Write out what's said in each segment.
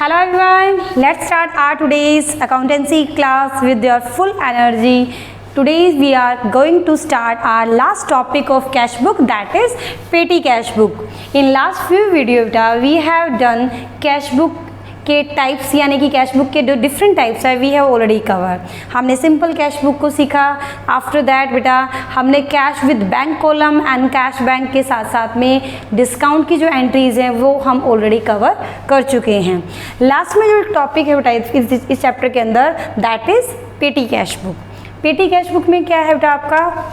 Hello everyone, let's start our today's accountancy class with your full energy. Today we are going to start our last topic of cash book, that is petty cash book. In last few videos we have done cash book के types यानी कि cash book के जो different types है we have already cover. हमने simple cash book को सीखा. After that बेटा हमने cash with bank column and cash bank के साथ साथ में डिस्काउंट की जो एंट्रीज हैं वो हम ऑलरेडी कवर कर चुके हैं. लास्ट में जो टॉपिक है बेटा इस चैप्टर के अंदर दैट इज पेटी कैश बुक. पेटी कैश बुक में क्या है बेटा आपका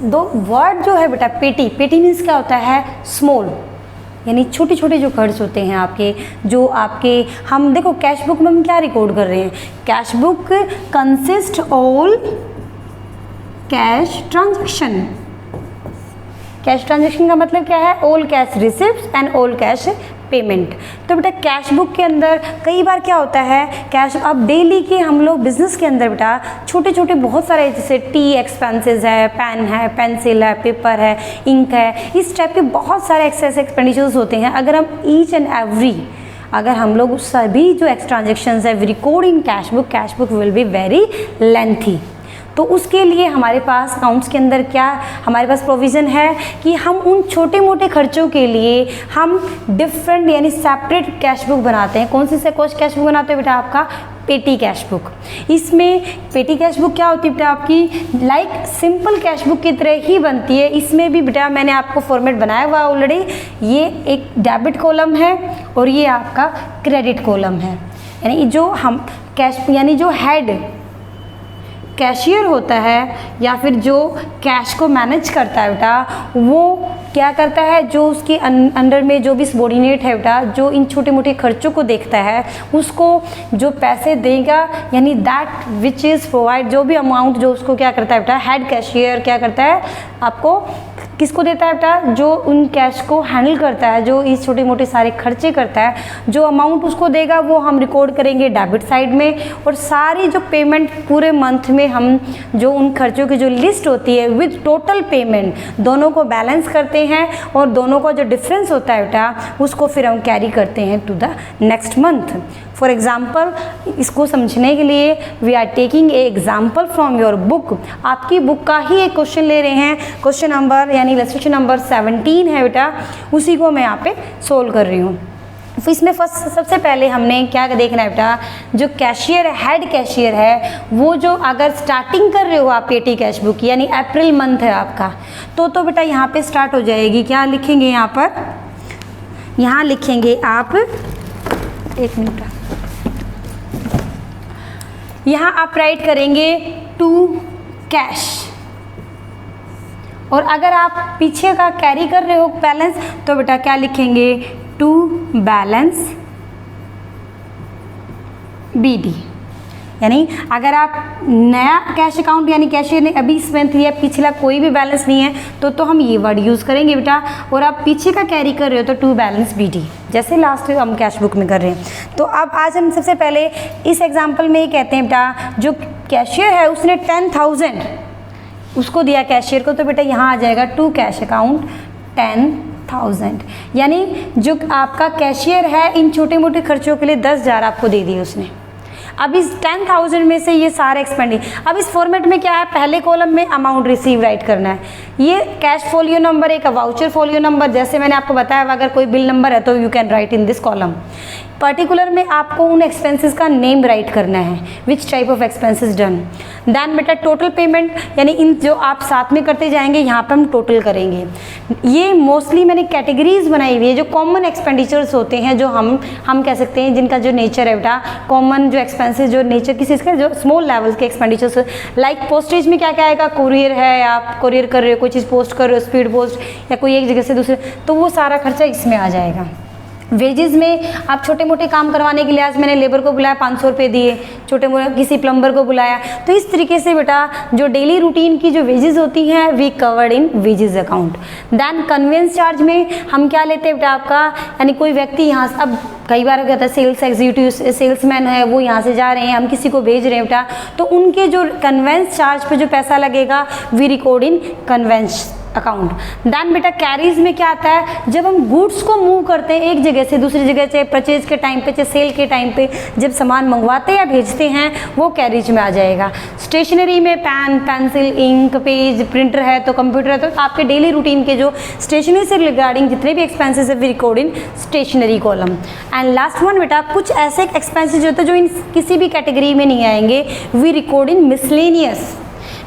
दो वर्ड जो है बेटा पेटी. पेटी मीन्स क्या होता है स्मॉल यानी छोटे छोटे जो खर्च होते हैं आपके जो आपके हम देखो कैश बुक में हम क्या रिकॉर्ड कर रहे हैं. Cash book consist all cash transaction. Cash transaction का मतलब क्या है all cash receipt and all cash payment. तो बेटा कैश बुक के अंदर कई बार क्या होता है कैश अब डेली के हम लोग बिजनेस के अंदर बेटा छोटे छोटे बहुत सारे जैसे टी एक्सपेंसेस है, पेन है, पेंसिल है, पेपर है, इंक है, इस टाइप के बहुत सारे एक्सेस एक्सपेंडिचर्स होते हैं. अगर हम ईच एंड एवरी अगर हम लोग सभी जो ट्रांजेक्शन्स है record in cash book will be very lengthy. तो उसके लिए हमारे पास अकाउंट्स के अंदर क्या हमारे पास प्रोविज़न है कि हम उन छोटे मोटे खर्चों के लिए हम डिफरेंट यानी सेपरेट कैश बुक बनाते हैं. कौन सी से कैश बुक बनाते हैं बेटा आपका पेटी कैश बुक. इसमें पेटी कैश बुक क्या होती है बेटा आपकी लाइक सिंपल कैश बुक की तरह ही बनती है. इसमें भी बेटा मैंने आपको फॉर्मेट बनाया हुआ ऑलरेडी. ये एक डेबिट कॉलम है और ये आपका क्रेडिट कॉलम है. यानी जो हम कैश यानी जो हेड कैशियर होता है या फिर जो कैश को मैनेज करता है बेटा वो क्या करता है जो उसके अंडर में जो भी सबॉर्डिनेट है बेटा जो इन छोटे मोटे खर्चों को देखता है उसको जो पैसे देगा यानी दैट विच इज़ प्रोवाइड जो भी अमाउंट जो उसको क्या करता है बेटा हेड कैशियर क्या करता है आपको किसको देता है बेटा जो उन कैश को हैंडल करता है जो इस छोटे मोटे सारे खर्चे करता है. जो अमाउंट उसको देगा वो हम रिकॉर्ड करेंगे डेबिट साइड में और सारी जो पेमेंट पूरे मंथ में हम जो उन खर्चों की जो लिस्ट होती है विद टोटल पेमेंट दोनों को बैलेंस करते हैं और दोनों का जो डिफरेंस होता है बेटा उसको फिर हम कैरी करते हैं to the next month. For example इसको समझने के लिए we are taking a example from your book. आपकी बुक का ही एक क्वेश्चन ले रहे हैं. क्वेश्चन नंबर यानी इलस्ट्रेशन नंबर 17 है बेटा उसी को मैं यहाँ पे सोल्व कर रही हूँ. तो इसमें फर्स्ट सबसे पहले हमने क्या देखना है बेटा जो कैशियर हेड कैशियर है वो जो अगर स्टार्टिंग कर रहे हो आप पेटी कैश बुक यानी अप्रैल मंथ है आपका तो बेटा यहाँ पे स्टार्ट हो जाएगी. क्या लिखेंगे यहाँ पर यहाँ लिखेंगे आप एक मिनट यहाँ आप राइट करेंगे टू कैश और अगर आप पीछे का कैरी कर रहे हो बैलेंस तो बेटा क्या लिखेंगे टू बैलेंस बीडी. यानी अगर आप नया कैश अकाउंट यानी कैशियर ने अभी इस मंथ लिया पिछला कोई भी बैलेंस नहीं है तो हम ये वर्ड यूज़ करेंगे बेटा. और आप पीछे का कैरी कर रहे हो तो टू बैलेंस बीडी जैसे लास्ट हम कैश बुक में कर रहे हैं. तो अब आज हम सबसे पहले इस एग्जांपल में ये कहते हैं बेटा जो कैशियर है उसने 10,000 उसको दिया कैशियर को तो बेटा यहाँ आ जाएगा टू कैश अकाउंट 10,000. यानी जो आपका कैशियर है इन छोटे मोटे खर्चों के लिए 10,000 आपको दे दिए उसने. अब इस 10,000 में से ये सारे एक्सपेंडिचर अब इस फॉर्मेट में क्या है पहले कॉलम में अमाउंट रिसीव राइट करना है. ये कैश फोलियो नंबर एक वाउचर फोलियो नंबर जैसे मैंने आपको बताया अगर कोई बिल नंबर है तो you can write in this column. Particular में आपको उन एक्सपेंसेस का नेम राइट करना है which type of expenses done. Then बेटा टोटल पेमेंट यानी इन जो आप साथ में करते जाएंगे यहाँ पर हम टोटल करेंगे. ये मोस्टली मैंने कैटेगरीज बनाई हुई है जो कॉमन एक्सपेंडिचर्स होते हैं जो हम कह सकते हैं जिनका जो नेचर है बेटा कॉमन जो एक्सपेंसेस जो नेचर किसी इसका जो स्मॉल लेवल के एक्सपेंडिचर्स लाइक पोस्टेज में क्या क्या आएगा कोरियर है आप कोरियर कर रहे हो कोई चीज़ पोस्ट कर रहे हो स्पीड पोस्ट या कोई एक जगह से दूसरे तो वो सारा खर्चा इसमें आ जाएगा. वेजेस में आप छोटे मोटे काम करवाने के लिए आज मैंने लेबर को बुलाया 500 रुपये दिए छोटे मोटे किसी प्लम्बर को बुलाया तो इस तरीके से बेटा जो डेली रूटीन की जो वेजेस होती हैं we covered in wages account. Then conveyance charge में हम क्या लेते हैं बेटा आपका यानी कोई व्यक्ति यहाँ से अब कई बार क्या होता है सेल्स एग्जीक्यूटिव सेल्समैन है वो यहाँ से जा रहे हैं हम किसी को भेज रहे हैं बेटा तो उनके जो कन्वेंस चार्ज पे जो पैसा लगेगा we record in conveyance account. Then बेटा कैरीज में क्या आता है, जब हम गुड्स को मूव करते हैं एक जगह से दूसरी जगह, चाहे परचेज के टाइम पे चाहे सेल के टाइम पे, जब सामान मंगवाते या भेजते हैं वो कैरीज में आ जाएगा। स्टेशनरी में pen, pencil, ink, page, printer है तो कंप्यूटर है, तो आपके डेली रूटीन के जो स्टेशनरी से रिगार्डिंग जितने भी एक्सपेंसेस है we record in stationery column. And last one बेटा कुछ ऐसे एक्सपेंसेस होते हैं जो इन किसी भी कैटेगरी में नहीं आएंगे, we record in miscellaneous.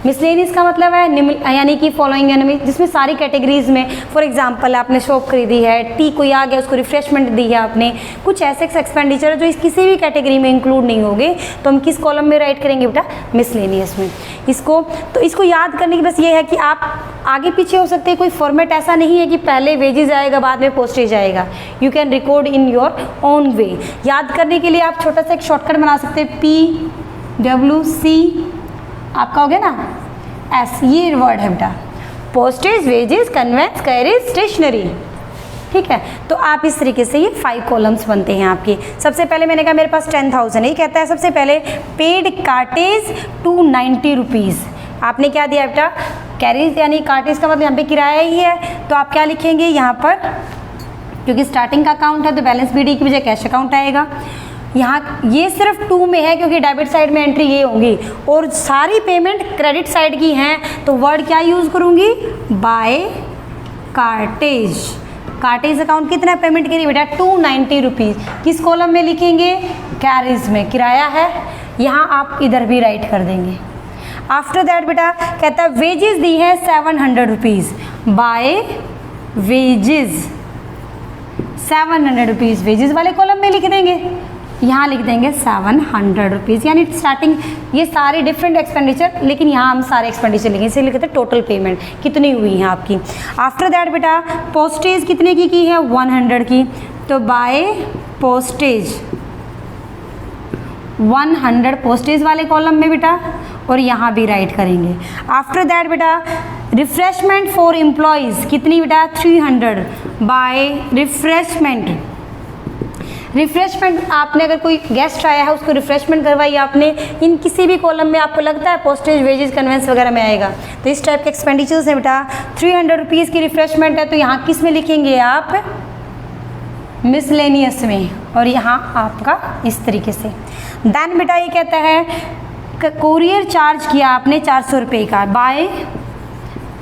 Miscellaneous का मतलब है यानी कि फॉलोइंग, यानी जिसमें सारी कैटेगरीज में, फॉर एग्जांपल आपने शॉप खरीदी है, टी कोई आ गया उसको रिफ्रेशमेंट दी है आपने, कुछ ऐसे एक्सपेंडिचर है जो इस किसी भी कैटेगरी में इंक्लूड नहीं होंगे, तो हम किस कॉलम में राइट करेंगे बेटा, मिसलेनियस में। इसको याद करने की बस ये है कि आप आगे पीछे हो सकते हैं, कोई फॉर्मेट ऐसा नहीं है कि पहले वेजेस आएगा बाद में पोस्टेज आएगा, you can record in your own way. याद करने के लिए आप छोटा सा एक शॉर्टकट बना सकते हैं, PWC आपका हो गया ना एस, ये वर्ड है बेटा, postage, wages, conveyance, carriage, stationery. ठीक है, तो आप इस तरीके से ये 5 कॉलम्स बनते हैं आपके। सबसे पहले मैंने कहा मेरे पास 10,000 है, ये कहता है सबसे पहले पेड कार्टेज 290 रुपीज़। आपने क्या दिया बेटा, कैरेज यानी कार्टेज का मतलब यहाँ पे किराया ही है, तो आप क्या लिखेंगे यहाँ पर, क्योंकि स्टार्टिंग का अकाउंट है तो बैलेंस BD की बजाय कैश अकाउंट आएगा। यहाँ ये सिर्फ 2 में है क्योंकि डेबिट साइड में एंट्री ये होंगी और सारी पेमेंट क्रेडिट साइड की हैं, तो वर्ड क्या यूज़ करूँगी, बाय कार्टेज। कार्टेज अकाउंट कितना पेमेंट करिए बेटा, 290 रुपीज़। किस कॉलम में लिखेंगे, कैरेज में, किराया है, यहाँ आप इधर भी राइट कर देंगे। आफ्टर दैट बेटा कहता है वेजेस दी है 700 rupees, by wages 700 rupees, wages वाले कॉलम में लिख देंगे, यहाँ लिख देंगे 700 रुपीज़, यानी स्टार्टिंग ये सारे डिफरेंट एक्सपेंडिचर, लेकिन यहाँ हम सारे एक्सपेंडिचर लिखेंगे, इसे लिखते हैं टोटल पेमेंट कितनी हुई है आपकी। आफ्टर दैट बेटा पोस्टेज कितने की है, 100 की, तो बाय पोस्टेज 100 पोस्टेज वाले कॉलम में बेटा, और यहाँ भी राइट करेंगे। आफ्टर दैट बेटा रिफ्रेशमेंट फॉर एम्प्लॉयज़ कितनी बेटा, 300, बाय रिफ्रेशमेंट। रिफ्रेशमेंट आपने अगर कोई गेस्ट आया है उसको रिफ्रेशमेंट करवाई आपने, इन किसी भी कॉलम में आपको लगता है पोस्टेज, वेजेस, कन्वेंस वगैरह में आएगा, तो इस टाइप के एक्सपेंडिचर्स है बेटा। 300 रुपीज़ की रिफ्रेशमेंट है तो यहाँ किस में लिखेंगे आप, मिसलेनियस में, और यहाँ आपका इस तरीके से। देन बेटा ये कहता है कोरियर चार्ज किया आपने 400 रुपये का, बाय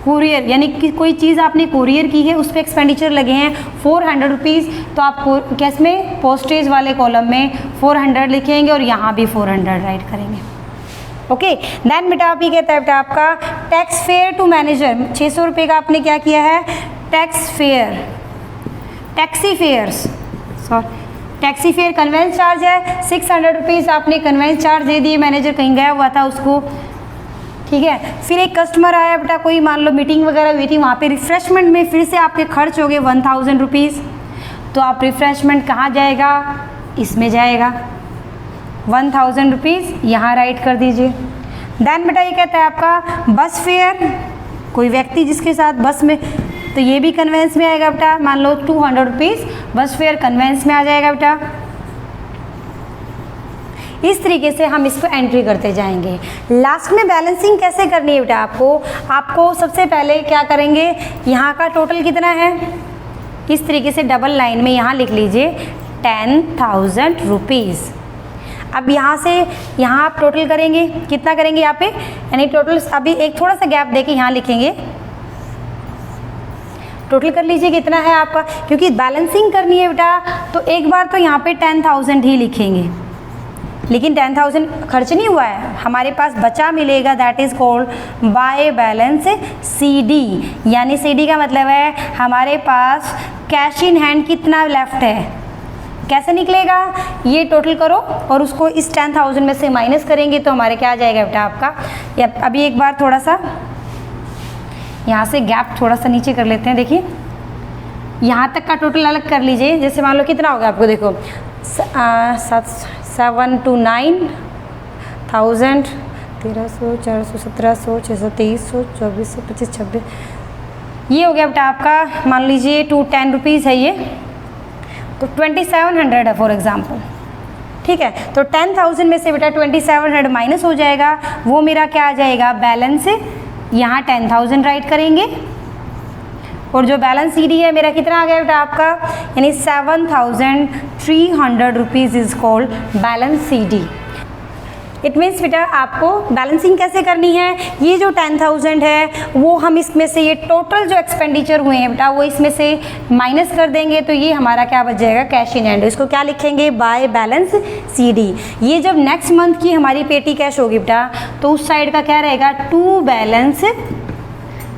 कुरियर, यानी कि कोई चीज़ आपने कुरियर की है उस पर एक्सपेंडिचर लगे हैं 400 रुपीज़, तो आप कैस में, पोस्टेज वाले कॉलम में 400 लिखेंगे और यहाँ भी 400 राइट करेंगे। ओके, देन बेटा आप ये कहता है बेटा आपका टैक्स फेयर टू मैनेजर 600 रुपये का आपने क्या किया है, tax fare, taxi fares, sorry taxi fare conveyance charge है 600 रुपीज़, आपने कन्वेंस चार्ज दे दिए, मैनेजर कहीं गया हुआ था उसको, ठीक है। फिर एक कस्टमर आया बेटा, कोई मान लो मीटिंग वगैरह हुई थी, वहाँ पे रिफ्रेशमेंट में फिर से आपके खर्च हो गए 1000 रुपीज़, तो आप रिफ्रेशमेंट कहाँ जाएगा, इसमें जाएगा, 1000 रुपीज़ यहाँ राइट कर दीजिए। देन बेटा ये कहता है आपका बस फेयर, कोई व्यक्ति जिसके साथ बस में, तो ये भी कन्वेंस में आएगा बेटा, मान लो 200 रुपीज़ बस फेयर कन्वेंस में आ जाएगा बेटा। इस तरीके से हम इसको एंट्री करते जाएंगे। लास्ट में बैलेंसिंग कैसे करनी है बेटा, आपको सबसे पहले क्या करेंगे, यहाँ का टोटल कितना है, इस तरीके से डबल लाइन में यहाँ लिख लीजिए 10,000 रुपीज़। अब यहाँ से यहाँ आप टोटल करेंगे, कितना करेंगे यहाँ पे, यानी टोटल अभी एक थोड़ा सा गैप देके यहाँ लिखेंगे, टोटल कर लीजिए कितना है आपका, क्योंकि बैलेंसिंग करनी है बेटा, तो एक बार तो यहाँ पे 10,000 ही लिखेंगे, लेकिन 10,000 खर्च नहीं हुआ है, हमारे पास बचा मिलेगा, that is called by balance CD, यानी CD का मतलब है हमारे पास कैश इन हैंड कितना लेफ्ट है, कैसे निकलेगा, ये टोटल करो और उसको इस 10,000 में से माइनस करेंगे तो हमारे क्या आ जाएगा बेटा आपका। या अभी एक बार थोड़ा सा यहाँ से गैप थोड़ा सा नीचे कर लेते हैं, देखिए यहाँ तक का टोटल अलग कर लीजिए, जैसे मान लो कितना होगा आपको, देखो 7 to 9,000, 1300, 400, 1700, 600, 2300, 2400, 25, 26, ये हो गया बेटा आपका, मान लीजिए 210 रुपीज़ है ये, तो 2700 है फॉर एग्जांपल, ठीक है। तो 10,000 में से बेटा 2700 माइनस हो जाएगा, वो मेरा क्या आ जाएगा, बैलेंस, यहाँ 10,000 राइट करेंगे, और जो बैलेंस CD है मेरा कितना आ गया बेटा आपका, यानी 7,300 rupees is called balance CD। It means बेटा आपको बैलेंसिंग कैसे करनी है, ये जो 10,000 है वो हम इसमें से ये टोटल जो एक्सपेंडिचर हुए हैं बेटा वो इसमें से माइनस कर देंगे, तो ये हमारा क्या बच जाएगा, कैश इन हैंड। इसको क्या लिखेंगे, बाय बैलेंस CD। ये जब नेक्स्ट मंथ की हमारी पेटी कैश होगी बेटा तो उस साइड का क्या रहेगा, टू बैलेंस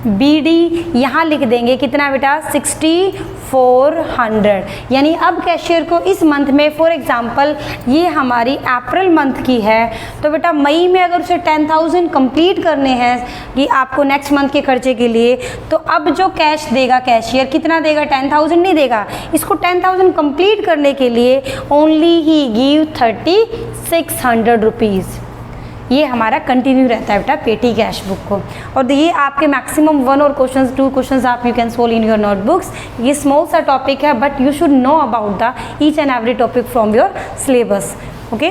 BD। यहाँ लिख देंगे कितना बेटा, 6,400। यानी अब कैशियर को इस मंथ में, फॉर एग्जांपल ये हमारी अप्रैल मंथ की है, तो बेटा मई में अगर उसे 10,000 कंप्लीट करने हैं कि आपको नेक्स्ट मंथ के खर्चे के लिए, तो अब जो कैश देगा कैशियर कितना देगा, 10,000 नहीं देगा। इसको 10,000 कंप्लीट करने के लिए ओनली ही गिव 3,600 रुपीज़। ये हमारा कंटिन्यू रहता है बेटा पेटी कैश बुक को। और ये आपके मैक्सिमम 1 और क्वेश्चंस 2 क्वेश्चंस आप you can solve in your notebooks. ये स्मॉल सा टॉपिक है but you should know about the each and every topic from your syllabus. Okay.